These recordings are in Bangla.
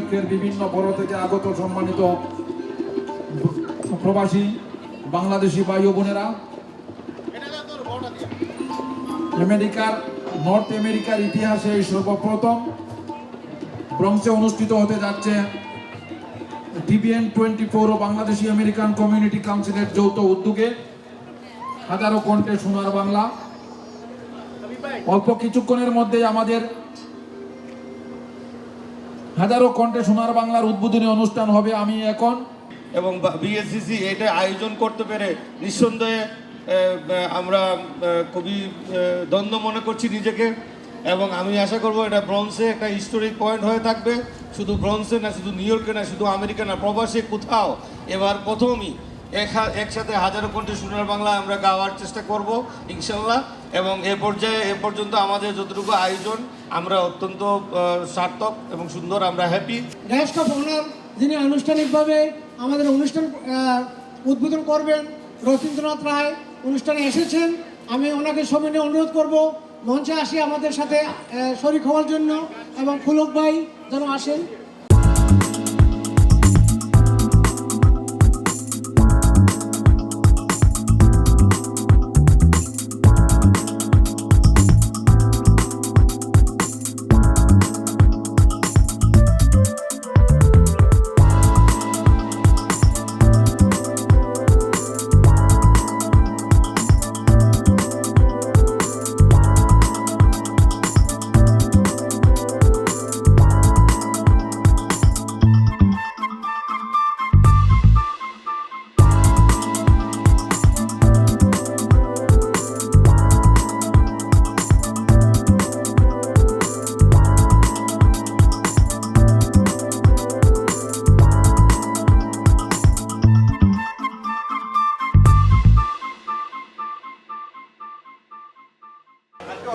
কমনওয়েলথের বিভিন্ন বড় থেকে আগত সম্মানিত প্রবাসী বাংলাদেশি ভাই ও বোনেরা, নর্থ আমেরিকার ইতিহাসে এই সর্বপ্রথম ব্রঙ্কসে অনুষ্ঠিত হতে যাচ্ছে TBN 24 ও বাংলাদেশি আমেরিকান কমিউনিটি কাউন্সিলের যৌথ উদ্যোগে হাজারো কণ্ঠে সোনার বাংলা। অল্প কিছুক্ষণের মধ্যেই আমাদের হাজারো কণ্ঠে সোনার বাংলার উদ্বোধনী অনুষ্ঠান হবে। আমি এখন এবং বিএসসিসি এটা আয়োজন করতে পেরে নিঃসন্দেহে আমরা খুবই দ্বন্দ্ব মনে করছি নিজেকে, এবং আমি আশা করব এটা ব্রোঞ্জে একটা হিস্টোরিক পয়েন্ট হয়ে থাকবে। শুধু ব্রোঞ্জে না, শুধু নিউ ইয়র্কে না, শুধু আমেরিকা না, প্রবাসে কোথাও এবার প্রথমই একসাথে হাজারো কণ্ঠে সোনার বাংলা আমরা গাওয়ার চেষ্টা করব ইনশাল্লাহ। এবং এ পর্যন্ত আমাদের যতটুকু আয়োজন আমরা অত্যন্ত সার্থক এবং সুন্দর, আমরা হ্যাপি। গেস্ট অফ অনার যিনি আনুষ্ঠানিকভাবে আমাদের অনুষ্ঠান উদ্বোধন করবেন, রথীন্দ্রনাথ রায় অনুষ্ঠানে এসেছেন। আমি ওনাকে সবিনয়ে অনুরোধ করব মঞ্চে আসি আমাদের সাথে শরীক হওয়ার জন্য, এবং ফুলক ভাই যেন আসেন।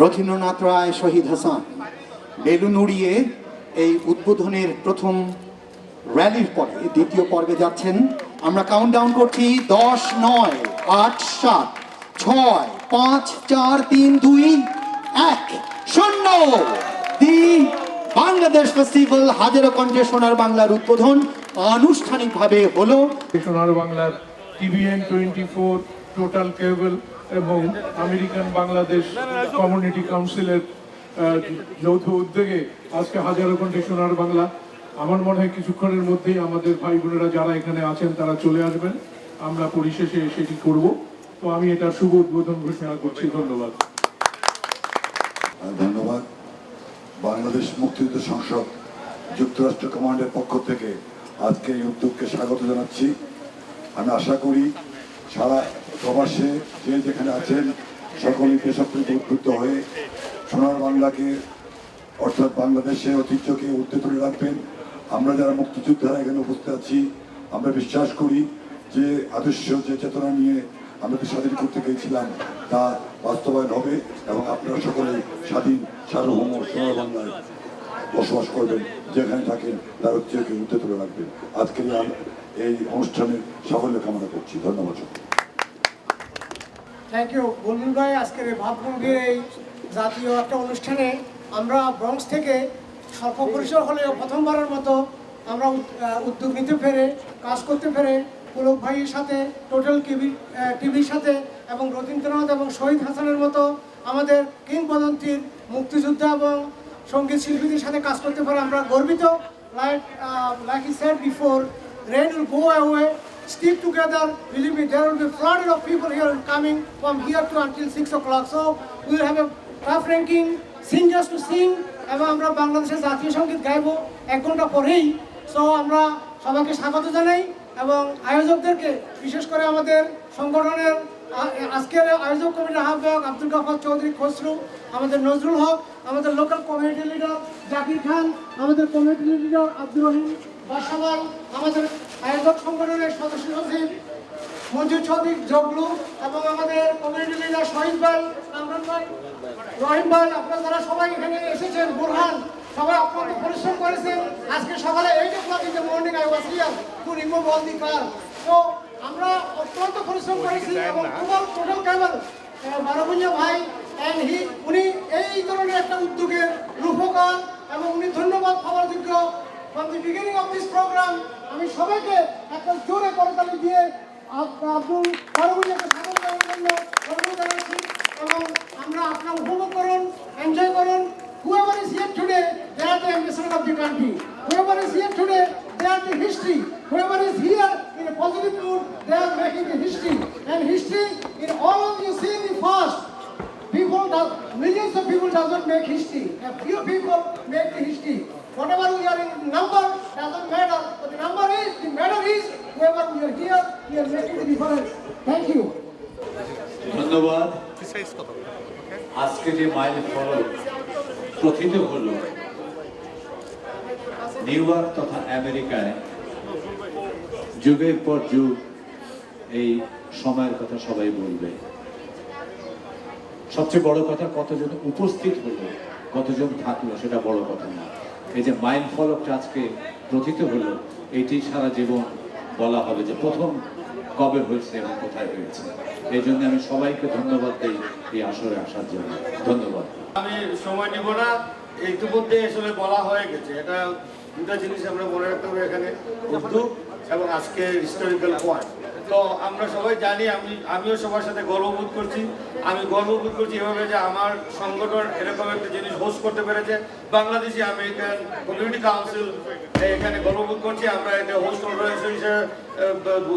রথীন্দ্রনাথ রায়, শহীদ হাসান বেলুন উড়িয়ে এই উদ্বোধনের প্রথম র্যালির পরে দ্বিতীয় পর্বে যাচ্ছেন। আমরা কাউন্টডাউন করছি 10, 9, 8, 7, 6, 5, 4, 3, 2, 1, 0। দি বাংলাদেশ ফেস্টিভ্যাল হাজারো কণ্ঠে সোনার বাংলার উদ্বোধন আনুষ্ঠানিকভাবে হলো। সোনার বাংলার TBN 24 টোটাল কেবল এবং আমেরিকান বাংলাদেশ কমিউনিটি কাউন্সিলের যৌথ উদ্যোগে আজকে হাজারো কণ্ঠে সোনার বাংলা। আমার মনে হয় কিছুক্ষণের মধ্যেই আমাদের ভাই বোনেরা যারা এখানে আছেন তারা চলে আসবেন, আমরা পরিশেষে সেটি করব। তো আমি এটা শুভ উদ্বোধন ঘোষণা করছি। ধন্যবাদ। ধন্যবাদ। বাংলাদেশ মুক্তিযুদ্ধ সংসদ যুক্তরাষ্ট্র কমান্ডের পক্ষ থেকে আজকে এই উদ্যোগকে স্বাগত জানাচ্ছি। আমি আশা করি সারা প্রবাসে যে যেখানে আছেন সকলেই দেশপ্রেমে উদ্বুদ্ধ হয়ে সোনার বাংলাকে অর্থাৎ বাংলাদেশের ঐতিহ্যকে উদ্যে তুলে রাখবেন। আমরা যারা মুক্তিযোদ্ধারা এখানে উপস্থিত আছি, আমরা বিশ্বাস করি যে আদর্শ, যে চেতনা নিয়ে আমরা স্বাধীন করতে গিয়েছিলাম তা বাস্তবায়ন হবে, এবং আপনারা সকলে স্বাধীন সার্বভৌম সোনার বাংলায় বসবাস করবেন, যেখানে থাকেন তার ঐতিহ্যকে উদ্যে তুলে রাখবেন। আজকের এই অনুষ্ঠানের সাফল্য কামনা করছি। ধন্যবাদ। থ্যাংক ইউ বুলবুল ভাই। আজকের এই ভাবভঙ্গির এই জাতীয় একটা অনুষ্ঠানে আমরা ব্রঙ্কস থেকে স্বল্প পরিসর হলেও প্রথমবারের মতো আমরা উদ্যোগ নিতে পেরে, কাজ করতে পেরে পুলক ভাইয়ের সাথে, টোটাল টিভির সাথে, এবং রথীন্দ্রনাথ এবং শহীদ হাসানের মতো আমাদের কিংবদন্তির মুক্তিযোদ্ধা এবং সঙ্গীত শিল্পীদের সাথে কাজ করতে পারে আমরা গর্বিত। Like he said before, rain will go away. Stick together. Believe me, there will be flood of people here coming from here to until 6 o'clock. So we will have a tough ranking singers to sing. এবং আমরা বাংলাদেশের জাতীয় সঙ্গীত গাইব 1 ঘন্টা পরেই। সো আমরা সবাইকে স্বাগত জানাই, এবং আয়োজকদেরকে, বিশেষ করে আমাদের সংগঠনের আজকের আয়োজক কমিটির আহ্বায়ক আব্দুল গাফর চৌধুরী খসরু, আমাদের নজরুল হক, আমাদের লোকাল কমিউনিটি লিডার জাকির খান, আমাদের কমিউনিটি লিডার আব্দুর রহিম বাসাবাল, আমাদের আয়োজক সংগঠনের সদস্য সচিব মঞ্জুর চৌধুরী জগলু, এবং আমাদের কমিউনিটি লিডার শহীদ ভাই, কামরান ভাই, রহিম ভাই, আপনারা যারা সবাই এখানে এসেছেন, বুরহান, সবাই অত্যন্ত পরিশ্রম করেছেন। আজকে সকালে 8 o'clock in the morning I was here to remove all the car. তো আমরা অত্যন্ত পরিশ্রম করেছি, এবং টোটাল কেবল বারোভুঁইয়া ভাই উনি এই ধরনের একটা উদ্যোগের রূপকার, এবং উনি ধন্যবাদ পাওয়ার যোগ্য from the beginning of this program, আমি সবাইকে একটা জোরে করতালি দিয়ে আব্দুল কারুমিয়াকে স্বাগত জানানোর জন্য অনুরোধ জানাচ্ছি এবং আমরা আপনারা উপভোগ করুন, এনজয় করুন। Whoever is here today, they are the ambassador of the country. Whoever is here today, they are the history. Whoever is here in a positive mood, they are making the history. And history, in all of you see in the past, millions of people does not make history. A few people make the history. Whatever we are in number doesn't matter. But the matter is whoever we are here, we are making the difference. Thank you. ধন্যবাদ। আজকে যে মাইল ফলক প্রথিত হলো নিউ ইয়র্ক তথা আমেরিকায়, যুগের পর যুগ এই সময়ের কথা সবাই বলবে। সবচেয়ে বড় কথা কতজন উপস্থিত হলো, কতজন থাকলো সেটা বড় কথা না। এই যে মাইল ফলকটা আজকে প্রথিত হলো, এইটি সারা জীবন বলা হবে যে প্রথম কবে হয়েছে এবং কোথায় হয়েছে। এই জন্য আমি সবাইকে ধন্যবাদ দিই এই আসরে আসার জন্য। ধন্যবাদ। আমি সময় নিব না, ইতিমধ্যে আসলে বলা হয়ে গেছে। এটা দুটা জিনিস আমরা মনে রাখতে হবে এখানে, উর্দু এবং আজকে হিস্টোরিক্যাল পয়েন্ট। তো আমরা সবাই জানি, আমিও সবার সাথে গর্ববোধ করছি। আমি গর্ববোধ করছি এভাবে যে আমার সংগঠন এরকম একটা জিনিস হোস্ট করতে পেরেছে। বাংলাদেশি আমেরিকান কমিউনিটি কাউন্সিল এখানে গর্ববোধ করছি আমরা এটা হোস্ট অর্গানাইজেশন হিসেবে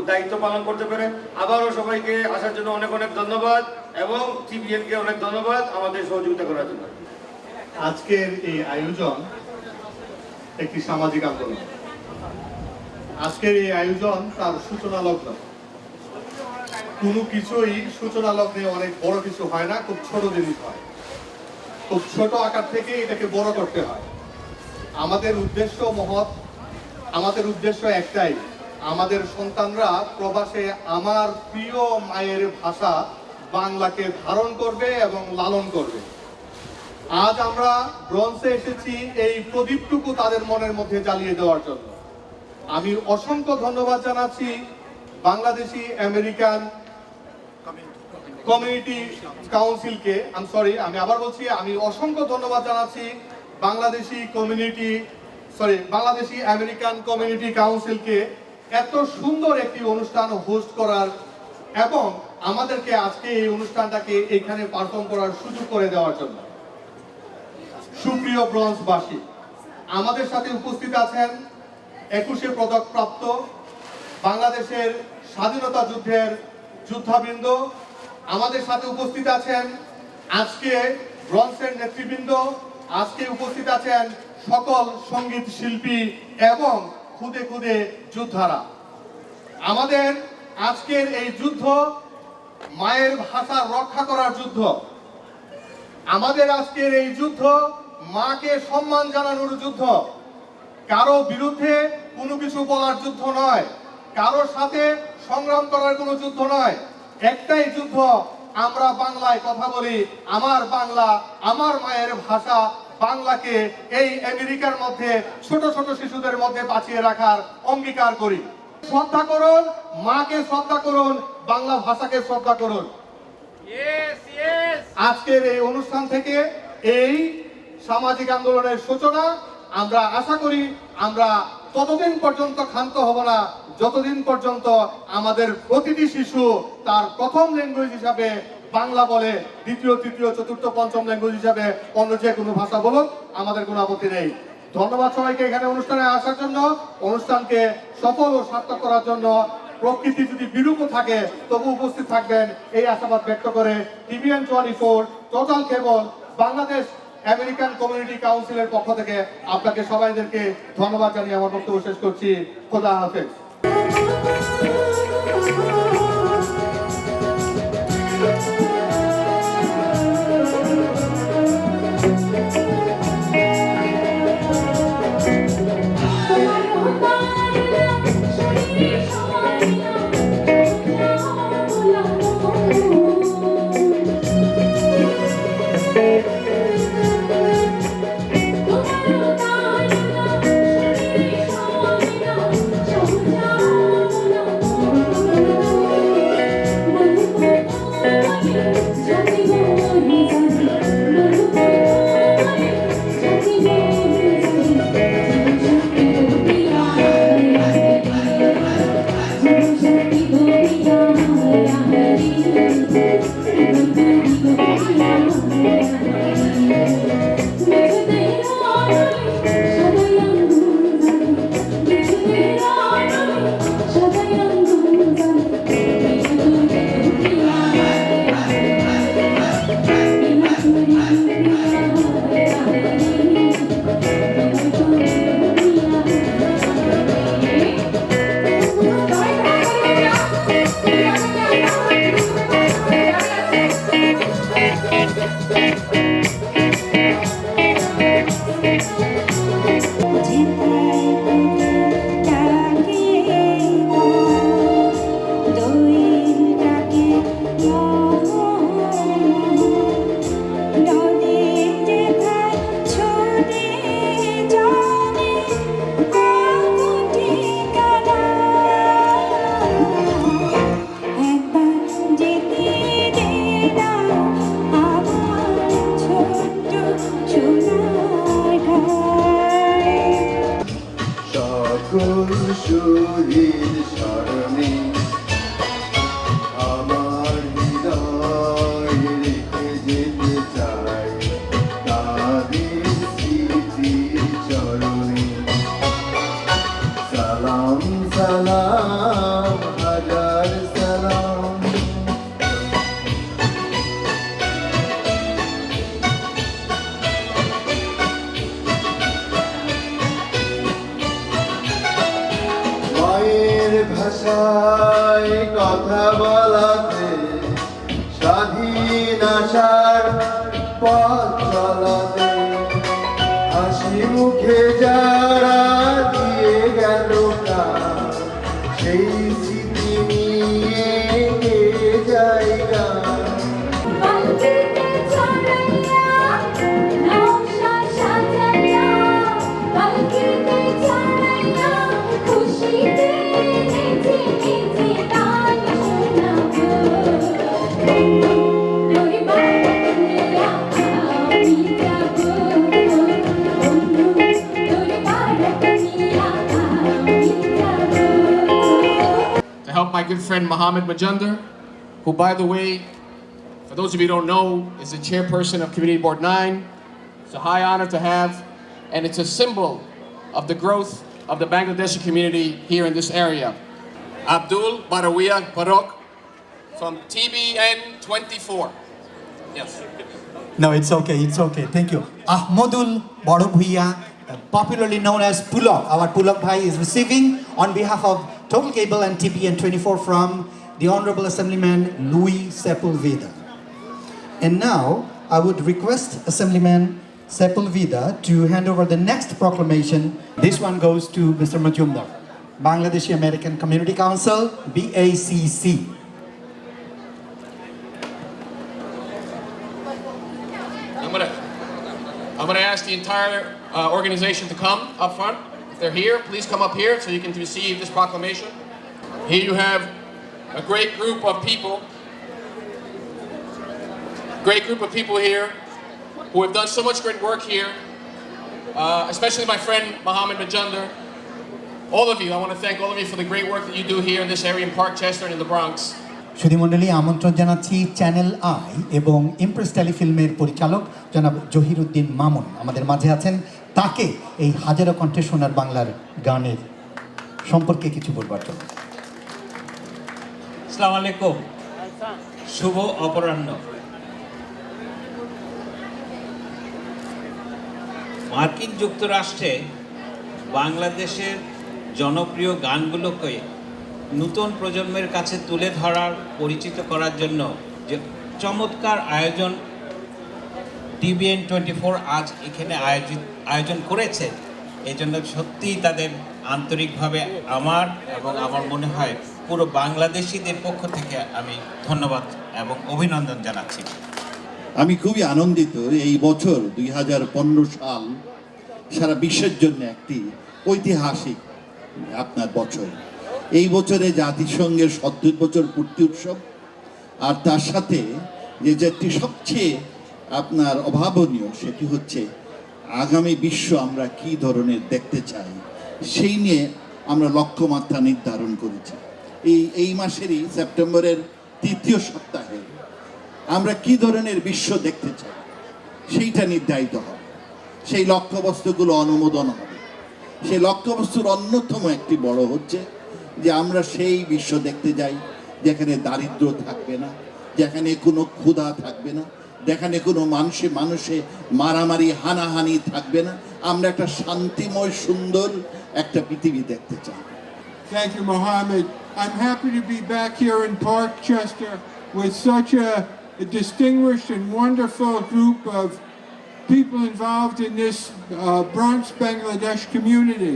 দায়িত্ব পালন করতে পেরে। আবারও সবাইকে আসার জন্য অনেক অনেক ধন্যবাদ এবং টিবিএনকে অনেক ধন্যবাদ আমাদের সহযোগিতা করার জন্য। আজকের এই আয়োজন একটি সামাজিক আন্দোলন। আজকের এই আয়োজন তার সূচনা লগ্ন। কোনো কিছুই সূচনা লগ্নে অনেক বড় কিছু হয় না, খুব ছোট জিনিস হয়। খুব ছোট আকার থেকে এটাকে বড় করতে হয়। আমাদের উদ্দেশ্য মহৎ, আমাদের উদ্দেশ্য একটাই, আমাদের সন্তানরা প্রবাসে আমার প্রিয় মায়ের ভাষা বাংলাকে ধারণ করবে এবং লালন করবে। আজ আমরা ব্রঞ্জে এসেছি এই প্রদীপটুকু তাদের মনের মধ্যে জ্বালিয়ে দেওয়ার জন্য। আমি অসংখ্য ধন্যবাদ জানাচ্ছি বাংলাদেশি আমেরিকান কমিউনিটি কাউন্সিলকে। আমি আবার বলছি, আমি অসংখ্য ধন্যবাদ জানাচ্ছি বাংলাদেশি আমেরিকান কমিউনিটি কাউন্সিলকে এত সুন্দর একটি অনুষ্ঠান হোস্ট করার এবং আমাদেরকে আজকে এই অনুষ্ঠানটাকে এখানে পারফর্ম করার সুযোগ করে দেওয়ার জন্য। সুপ্রিয় ব্রঞ্জবাসী, আমাদের সাথে উপস্থিত আছেন 21শে পদক প্রাপ্ত বাংলাদেশের স্বাধীনতা যুদ্ধের যোদ্ধাবৃন্দ। আমাদের সাথে উপস্থিত আছেন আজকে ব্রঞ্জের নেতৃবৃন্দ। আজকে উপস্থিত আছেন সকল সঙ্গীত শিল্পী এবং খুদে খুদে যোদ্ধারা। আমাদের আজকের এই যুদ্ধ মায়ের ভাষা রক্ষা করার যুদ্ধ। আমাদের আজকের এই যুদ্ধ মাকে সম্মান জানানোর যুদ্ধ। কারো বিরুদ্ধে কোনো কিছু বলার যুদ্ধ নয়, কারোর সাথে সংগ্রাম করার কোনো যুদ্ধ নয়। একটাই যুদ্ধ, আমরা বাংলায় কথা বলি, আমার বাংলা, আমার মায়ের ভাষা বাংলাকে এই আমেরিকার মধ্যে ছোট ছোট শিশুদের মধ্যে বাঁচিয়ে রাখার অঙ্গীকার করি। শ্রদ্ধা করুন, মাকে শ্রদ্ধা করুন, বাংলা ভাষাকে শ্রদ্ধা করুন। আজকের এই অনুষ্ঠান থেকে এই সামাজিক আন্দোলনের সূচনা। আমরা আশা করি আমরা ততদিন পর্যন্ত ক্ষান্ত হব না যতদিন পর্যন্ত আমাদের প্রতিটি শিশু তার প্রথম ল্যাঙ্গুয়েজ হিসাবে বাংলা বলে, দ্বিতীয়, তৃতীয়, চতুর্থ, পঞ্চম ল্যাঙ্গুয়েজ হিসাবে অন্য যে কোনো ভাষা বলুক, আমাদের কোনো আপত্তি নেই। ধন্যবাদ সবাইকে এখানে অনুষ্ঠানে আসার জন্য, অনুষ্ঠানকে সফল ও সার্থক করার জন্য। প্রকৃতি যদি বিরূপ থাকে তবু উপস্থিত থাকবেন এই আশাবাদ ব্যক্ত করে টিভিএন 24 টোটাল কেবল বাংলাদেশ আমেরিকান কমিউনিটি কাউন্সিলের পক্ষ থেকে আপনাকে সবাইদেরকে ধন্যবাদ জানিয়ে আমার বক্তব্য শেষ করছি। খোদা হাফেজ। শহীদ স্মরণে আমার হৃদয় রেখে যেতে চাই তাদের স্মৃতি চরণে। সালাম সালাম হাজার সালাম। মায়ের ভাষায় কথা বলাতে স্বাধীন আশার পথ চলাতে হাসি মুখে যারা দিয়ে গেল প্রাণ সেই স্মৃতি নিয়ে গেয়ে যায় গান। To help my good friend Mohammed Majumdar, who, by the way, for those of you who don't know, is the chairperson of Community Board 9. It's a high honor to have, and it's a symbol of the growth of the Bangladeshi community here in this area. Abdul Barawiya Barok from TBN 24. Yes. No, it's okay, it's okay. Thank you. Ahmadul Borobuia, popularly known as Pulak. Our Pulak Bhai is receiving on behalf of Total Cable and TBN 24 from the Honorable Assemblyman Louis Sepulveda. And now, I would request Assemblyman Sepulveda to hand over the next proclamation. This one goes to Mr. Majumdar, Bangladeshi American Community Council, BACC. I'm gonna ask the entire organization to come up front. If they're here, please come up here so you can receive this proclamation. Here you have a great group of people here who have done so much great work here, especially my friend Mohammed Majumdar. All of you, I want to thank all of you for the great work that you do here in this area in Parkchester and in the Bronx. সুধীমণ্ডলী, আমন্ত্রণ জানাচ্ছি চ্যানেল আই এবং ইমপ্রেস টেলিফিল্মের পরিচালক জনাব জহিরুদ্দিন মামুন আমাদের মাঝে আছেন। তাকে এই হাজারো কণ্ঠে সোনার বাংলার গানের সম্পর্কে কিছু বলবার জন্য। আসসালামু আলাইকুম, শুভ অপরাহ্ন। মার্কিন যুক্তরাষ্ট্রে বাংলাদেশের জনপ্রিয় গানগুলোকে নতুন প্রজন্মের কাছে তুলে ধরার, পরিচিত করার জন্য যে চমৎকার আয়োজন TBN 24 আজ এখানে আয়োজন করেছে, এই জন্য সত্যিই তাদের আন্তরিকভাবে আমার এবং আমার মনে হয় পুরো বাংলাদেশিদের পক্ষ থেকে আমি ধন্যবাদ এবং অভিনন্দন জানাচ্ছি। আমি খুবই আনন্দিত। এই বছর 2015 সাল সারা বিশ্বের জন্য একটি ঐতিহাসিক আপনার বছর। এই বছরে জাতিসংঘের 70 বছর পূর্তি উৎসব, আর তার সাথে যেটি সবচেয়ে আপনার অভাবনীয় সেটি হচ্ছে আগামী বিশ্ব আমরা কি ধরনের দেখতে চাই, সেই নিয়ে আমরা লক্ষ্যমাত্রা নির্ধারণ করেছি। এই মাসেরই সেপ্টেম্বরের 3য় সপ্তাহে আমরা কি ধরনের বিশ্ব দেখতে চাই সেইটা নির্ধারিত হবে, সেই লক্ষ্যবস্তুগুলো অনুমোদন হবে। সেই লক্ষ্যবস্তুর অন্যতম একটি বড় হচ্ছে যে আমরা সেই বিশ্ব দেখতে যাই যেখানে দারিদ্র থাকবে না, যেখানে কোনো ক্ষুধা থাকবে না, যেখানে কোনো মানুষে মারামারি হানাহানি থাকবে না। আমরা একটা শান্তিময় সুন্দর একটা পৃথিবী দেখতে চাই। Thank you, Mohammed. I'm happy to be back here in Parkchester with such a distinguished and wonderful group of people involved in this Bronx, Bangladesh community.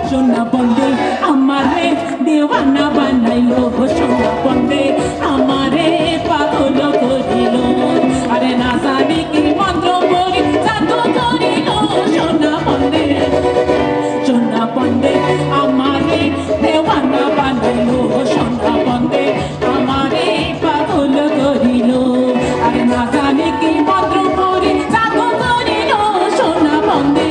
সোনা বন্দে আমারে দেওয়ানা বানাইলো, সোনা বন্দে আমারে পাগল করিল, আরে না জানি কি মন্ত্র করি জাদু করিল। সোনা বন্দে আমারে দেওয়ানা বানাইলো, সোনা বন্দে আমারে পাগল করিল, আরে না জানি কি মন্ত্র করি জাদু করিল। সোনা বন্দে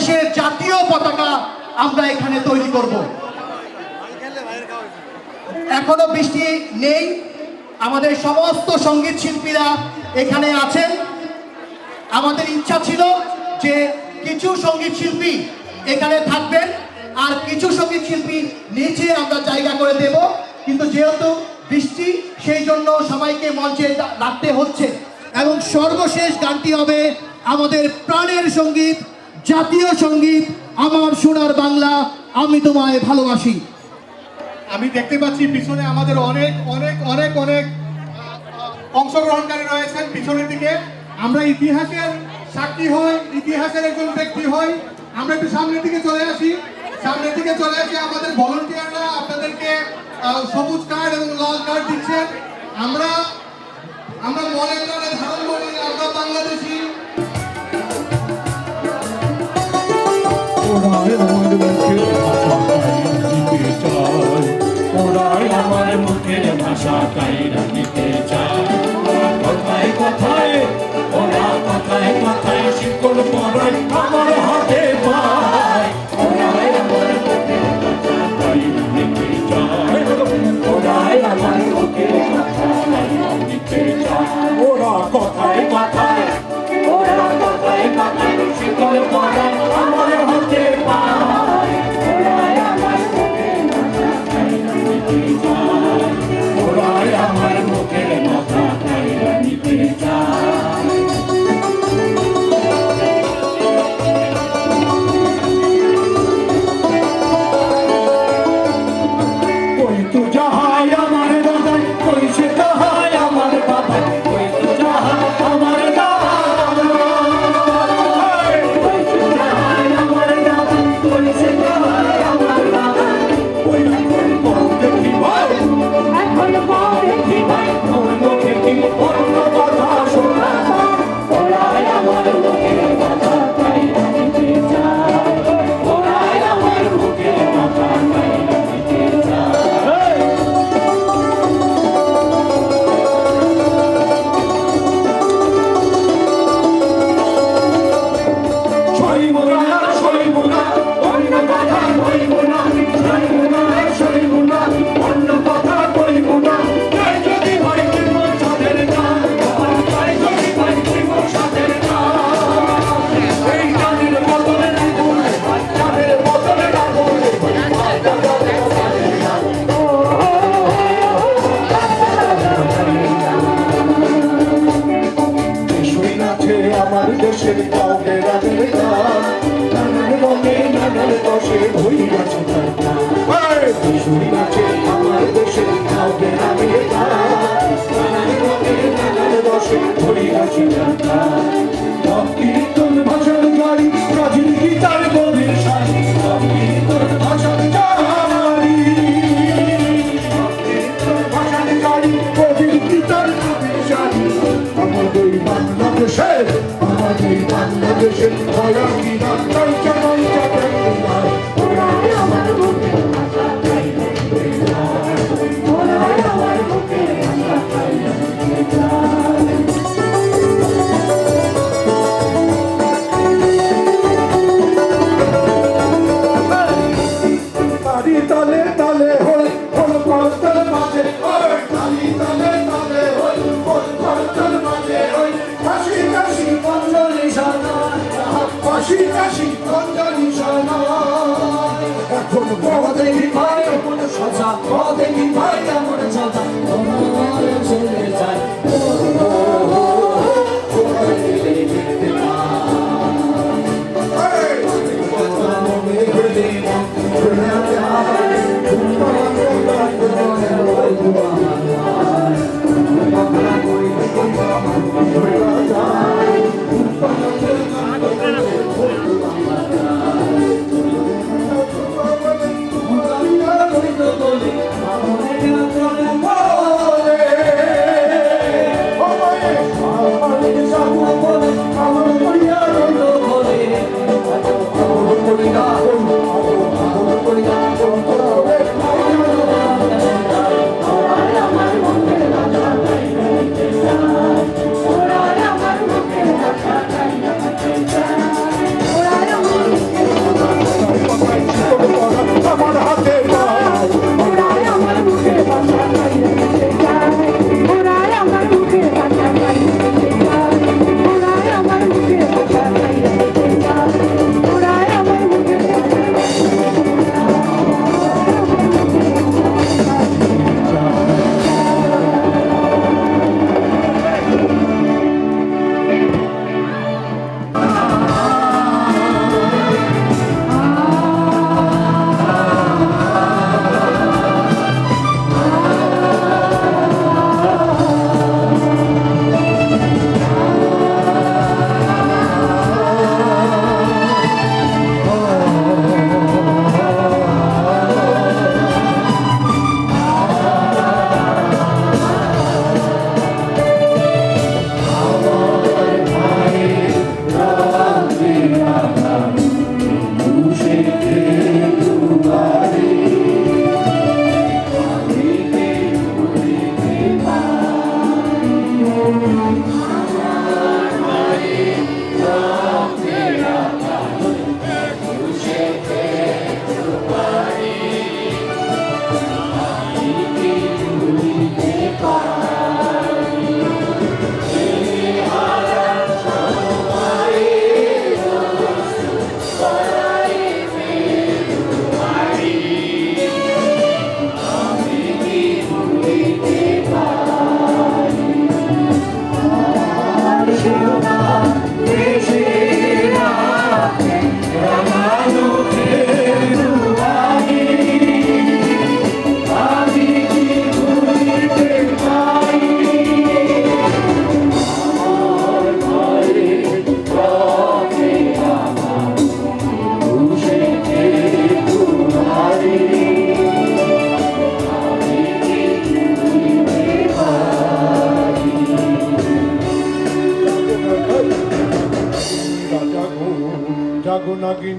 বাংলাদেশের জাতীয় পতাকা আমরা এখানে তৈরি করব। এখনো বৃষ্টি নেই, আমাদের সমস্ত সঙ্গীত শিল্পীরা এখানে আছেন। আমাদের ইচ্ছা ছিল যে কিছু সঙ্গীত শিল্পী এখানে থাকবেন আর কিছু সঙ্গীত শিল্পী নিচে আমরা জায়গা করে দেব, কিন্তু যেহেতু বৃষ্টি সেই জন্য সবাইকে মঞ্চে রাখতে হচ্ছে। এবং সর্বশেষ গানটি হবে আমাদের প্রাণের সঙ্গীত, জাতীয় সঙ্গীত, আমার সোনার বাংলা, আমি তোমায় ভালোবাসি। আমি দেখতে পাচ্ছি পিছনে আমাদের অনেক অনেক অনেক অনেক অংশগ্রহণকারী রয়েছেন পিছনের দিকে। আমরা ইতিহাসের সাক্ষী হই, ইতিহাসের একজন ব্যক্তি হই। আমরা একটু সামনের দিকে চলে আসি, সামনের দিকে চলে আসি। আমাদের ভলান্টিয়াররা আপনাদেরকে সবুজ কার্ড এবং লাল কার্ড দিচ্ছেন। আমরা মনের দ্বারা ধারণ করি, আমরা বাংলাদেশি। ওরাই আমার মুখের ভাষা কাইরা নিতে চায়, কথায় কথায় ওরা কথায় কথায় শিকল পরায় আমার হাতে পায়। ওরাই আমার মুখের ভাষা কাইরা নিতে চায়, ওরাই আমার মুখের ভাষা কাইরা নিতে চায়। ওরা কথায় কথায় শিকল পরায় আমার হাতে পায়। ওরাই আমার মুখের ভাষা কাইরা নিতে চায়, ওরাই আমার মুখের ভাষা কাইরা নিতে চায়। कोई तू जहाँ हमारे दादा, कोई से कहाँ हमारे बाबा, कोई तू जहाँ हमारे दादा, कोई तू जहाँ हमारे दादा, कोई से कहाँ हमारे बाबा, कोई कोई कौन देखी भाई, कोई कौन देखी भाई, कौन देखी कौन बाधा सुना, ओराय हमारे मुखे बाधा कायरा निते जाए, ओराय हमारे मुखे बाधा कायरा निते जाए। আমার দেশের কাউকে রাখে নানান রঙে নানান দশে হই আছে আমার দেশের কাউকে রাখে নানান রঙে নানান দশে হই আছে কীর্তন ভাষার গাড়ি প্রাচীন গীতার গভীর সারি, কীর্তন ভাষার গাড়ি, কীর্তন ভাষার গাড়ি গভীর গীতার গভীর সারি। আমাদের বাংলাদেশের ভয়া কিনা চলছে নয়টা বেঙ্গল, ওরাই আমার বুকের ভাষা কাইরা নিতে যায়, ওরাই আমার বুকের ভাষা কাইরা নিতে যায়। তালি তালে তালে হই হল করতল মাঝে, তালি তালে তালে হই হল করতল মাঝে হই, কাশি কাশি কঞ্জলি সানায়, কাশি কাশি কঞ্জলি সানায়। এখন দেখি ভাই এমন সাজা, দেখি ভাই এমন সাজা, তোমার চলে যায়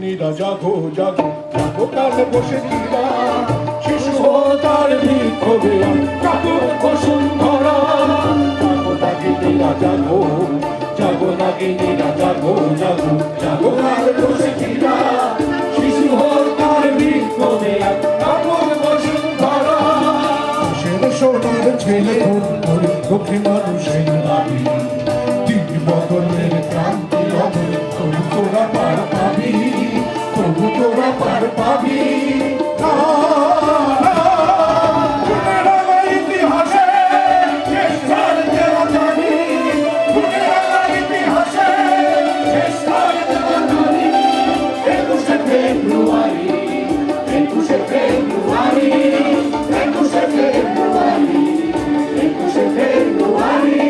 নাগিনীরা জাগো জাগো জাগো কালে বসে কিরা শিশু তার বিক্ষোভে কাকুর বসুন্ধরা জাগো নাগিনীরা জাগো জাগো নাগিনীরা জাগো জাগো জাগো কালে বসে কিরা শিশু তার বিক্ষোভে কাকুর বসুন্ধরা সোনার ছেলে দুঃখী মানুষের দাবি দিন বদলের ক্রান্তি হবে তবু তোরা পার পাবি তবু তোরা পার পাবি ইতিহাসে ফেব্রুয়ারি 21শে ফেব্রুয়ারি 21শে ফেব্রুয়ারি 21শে ফেব্রুয়ারি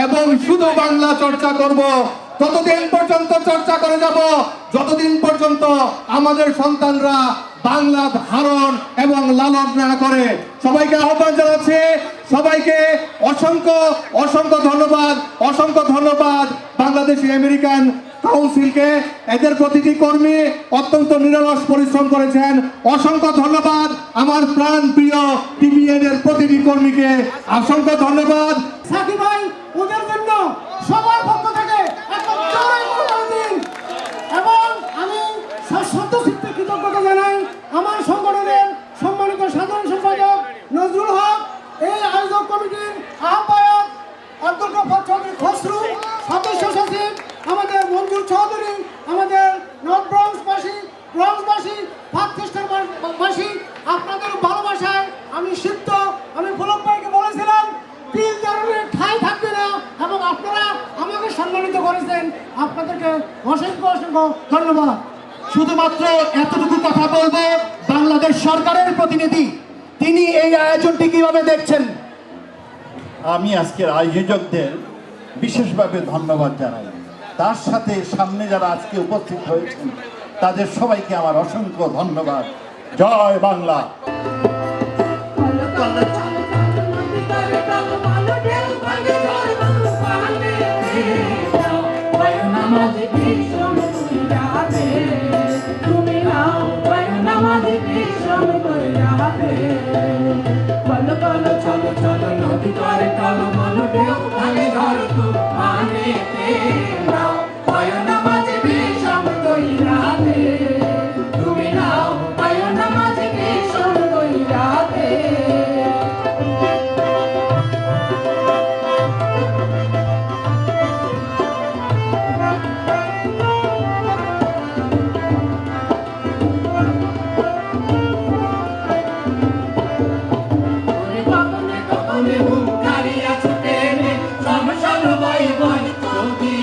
এবং শুধু বাংলা চর্চা করব, ততদিন পর্যন্ত চর্চা করে যাব যতদিন পর্যন্ত আমাদের সন্তানরা বাংলা ধারণ এবং লালন না করে। সবাইকে আহ্বান জানাচ্ছি, সবাইকে অসংখ্য অসংখ্য ধন্যবাদ, অসংখ্য ধন্যবাদ বাংলাদেশি আমেরিকান কাউন্সিলকে। এদের প্রতিটি কর্মী অত্যন্ত নিরলস পরিশ্রম করেছেন। অসংখ্য ধন্যবাদ আমার প্রাণ প্রিয় টিভিএন এর প্রতিটি কর্মীকে, অসংখ্য ধন্যবাদ। সাকিব ভাই করেছেন, আপনাদেরকে অসংখ্য অসংখ্য ধন্যবাদ। শুধুমাত্র এতটুকু কথা বলবো, বাংলাদেশ সরকারের প্রতিনিধি তিনি এই আয়োজনটি কিভাবে দেখছেন? আমি আজকের আয়োজকদের বিশেষভাবে ধন্যবাদ জানাই। তার সাথে সামনে যারা আজকে উপস্থিত হয়েছেন তাদের সবাইকে আমার অসংখ্য ধন্যবাদ। জয় বাংলা। চলো চলো নদী করে চলো বলো ঢেউ ভাঙে ধরো তুফানেতে নাও হয় না মাঝে বিষম কইরাতে তুমি নাও হয় না মাঝে বিষম কইরাতে Come